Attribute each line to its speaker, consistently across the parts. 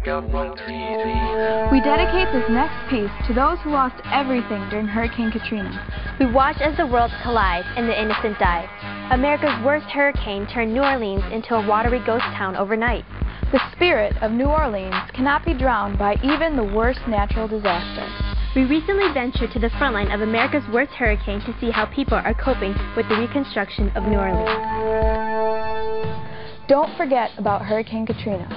Speaker 1: Gumbo TV.
Speaker 2: We dedicate this next piece to those who lost everything during Hurricane Katrina.
Speaker 3: We watch as the worlds collide and the innocent die. America's worst hurricane turned New Orleans into a watery ghost town overnight.
Speaker 2: The spirit of New Orleans cannot be drowned by even the worst natural disaster.
Speaker 3: We recently ventured to the front line of America's worst hurricane to see how people are coping with the reconstruction of New Orleans.
Speaker 2: Don't forget about Hurricane Katrina.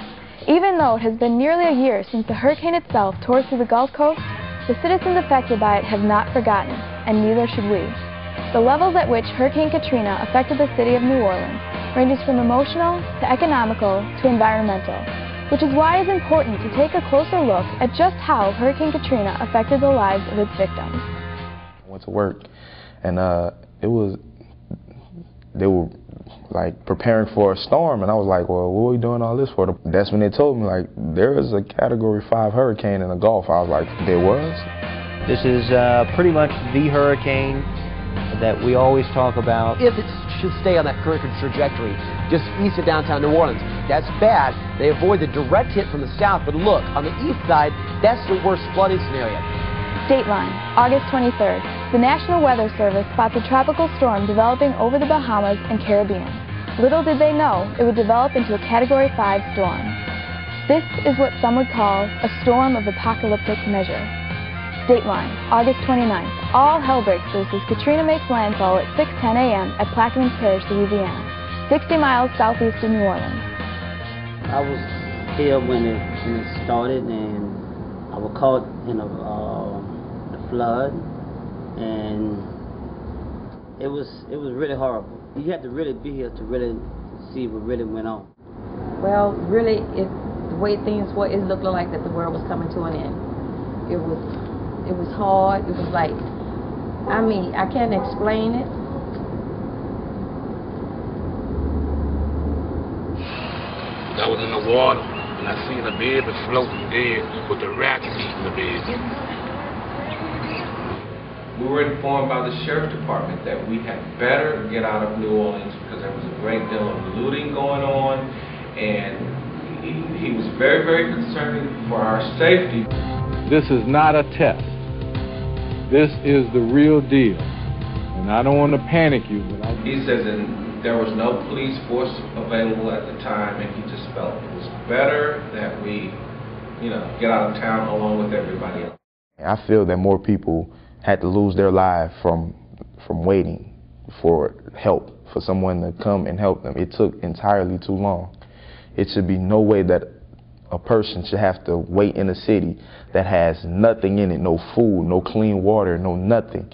Speaker 2: Even though it has been nearly a year since the hurricane itself tore through the Gulf Coast, the citizens affected by it have not forgotten, and neither should we. The levels at which Hurricane Katrina affected the city of New Orleans ranges from emotional to economical to environmental, which is why it is important to take a closer look at just how Hurricane Katrina affected the lives of its victims.
Speaker 4: I went to work, and they were like preparing for a storm, and I was like, well, what are we doing all this for? That's when they told me, like, there is a Category 5 hurricane in the Gulf. I was like, there was?
Speaker 5: This is pretty much the hurricane that we always talk about.
Speaker 6: If it should stay on that current trajectory, just east of downtown New Orleans, that's bad. They avoid the direct hit from the south, but look, on the east side, that's the worst flooding scenario.
Speaker 2: Dateline, August 23rd. The National Weather Service spots a tropical storm developing over the Bahamas and Caribbean. Little did they know it would develop into a Category 5 storm. This is what some would call a storm of apocalyptic measure. Dateline, August 29th. All hell breaks loose as Katrina makes landfall at 6:10 a.m. at Plaquemines Parish, Louisiana, 60 miles southeast of New Orleans.
Speaker 7: I was here when it started, and I was caught in the flood, and it was really horrible. You had to really be here to really see what really went on.
Speaker 8: Well, really, the way things were, it looked like that the world was coming to an end. It was hard. It was like, I mean, I can't explain it.
Speaker 1: I was in the water, and I seen a baby floating dead with the rats eating the baby.
Speaker 9: We were informed by the sheriff's department that we had better get out of New Orleans because there was a great deal of looting going on, and he was very, very concerned for our safety.
Speaker 10: This is not a test. This is the real deal. And I don't want to panic you, but
Speaker 9: He says that there was no police force available at the time, and he just felt it was better that we, get out of town along with everybody else.
Speaker 4: I feel that more people had to lose their life from waiting for help, for someone to come and help them. It took entirely too long. It should be no way that a person should have to wait in a city that has nothing in it, no food, no clean water, no nothing,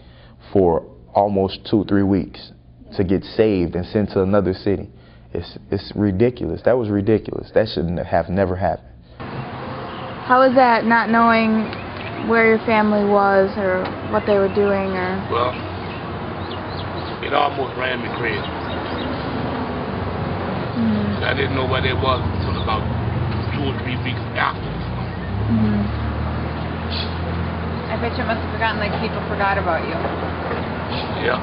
Speaker 4: for almost 2-3 weeks to get saved and sent to another city. It's ridiculous. That was ridiculous. That shouldn't have never happened.
Speaker 2: How was that, not knowing where your family was or what they were doing? Or
Speaker 1: Well, it almost ran me crazy. I didn't know where they was until about 2 or 3 weeks after.
Speaker 8: I bet you must have forgotten like people forgot about you.
Speaker 1: Yeah.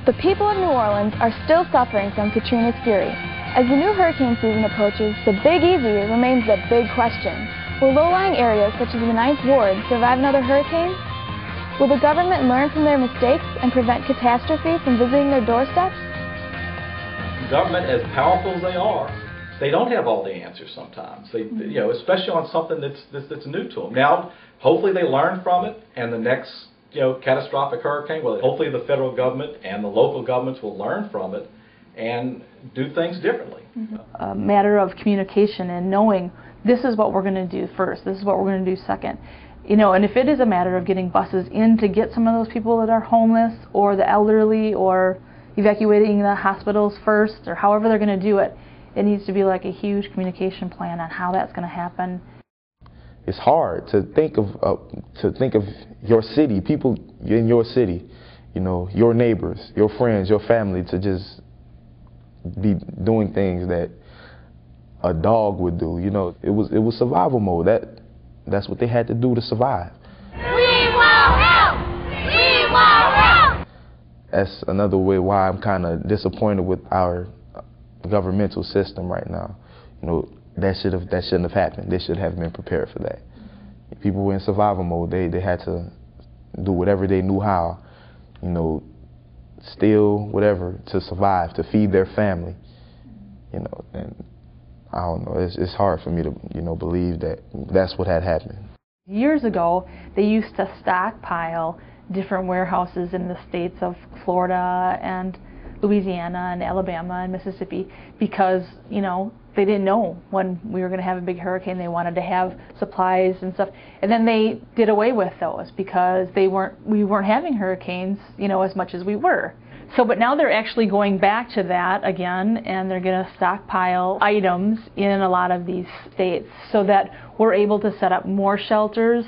Speaker 2: the people of New Orleans are still suffering from Katrina's fury. As the new hurricane season approaches, the Big Easy remains the big question. Will low-lying areas such as the 9th Ward survive another hurricane? Will the government learn from their mistakes and prevent catastrophe from visiting their doorsteps?
Speaker 11: Government, as powerful as they are, they don't have all the answers sometimes. They, especially on something that's new to them. Now, hopefully they learn from it, and the next, catastrophic hurricane, well, hopefully the federal government and the local governments will learn from it and do things differently.
Speaker 12: A matter of communication and knowing this is what we're going to do first, this is what we're going to do second. And if it is a matter of getting buses in to get some of those people that are homeless or the elderly or evacuating the hospitals first or however they're going to do it, it needs to be like a huge communication plan on how that's going to happen.
Speaker 4: It's hard to think of your city, people in your city, your neighbors, your friends, your family, to just be doing things that a dog would do. It was survival mode. That's what they had to do to survive.
Speaker 13: We will help! We will help!
Speaker 4: That's another way why I'm kind of disappointed with our governmental system right now. that shouldn't have happened. They should have been prepared for that. People were in survival mode. They had to do whatever they knew how, you know, steal whatever to survive, to feed their family, you know. And I don't know. It's hard for me to, you know, believe that that's what had happened.
Speaker 12: Years ago, they used to stockpile different warehouses in the states of Florida and Louisiana and Alabama and Mississippi because, you know, they didn't know when we were going to have a big hurricane. They wanted to have supplies and stuff. And then they did away with those because we weren't having hurricanes, you know, as much as we were. So, but now they're actually going back to that again, and they're going to stockpile items in a lot of these states so that we're able to set up more shelters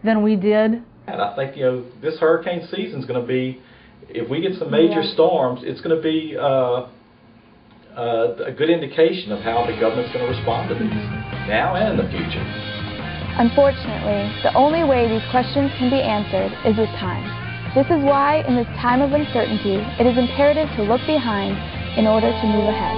Speaker 12: than we did.
Speaker 11: And I think, you know, this hurricane season is going to be, if we get some major storms, it's going to be a good indication of how the government's going to respond to these now and in the future.
Speaker 2: Unfortunately, the only way these questions can be answered is with time. This is why, in this time of uncertainty, it is imperative to look behind in order to move ahead.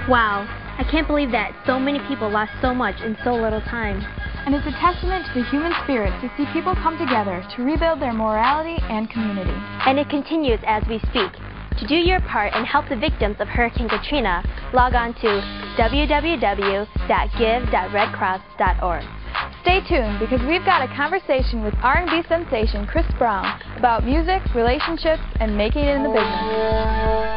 Speaker 3: Wow, I can't believe that so many people lost so much in so little time.
Speaker 2: And it's a testament to the human spirit to see people come together to rebuild their morality and community.
Speaker 3: And it continues as we speak. To do your part and help the victims of Hurricane Katrina, log on to www.give.redcross.org.
Speaker 2: Stay tuned because we've got a conversation with R&B sensation Chris Brown about music, relationships, and making it in the business.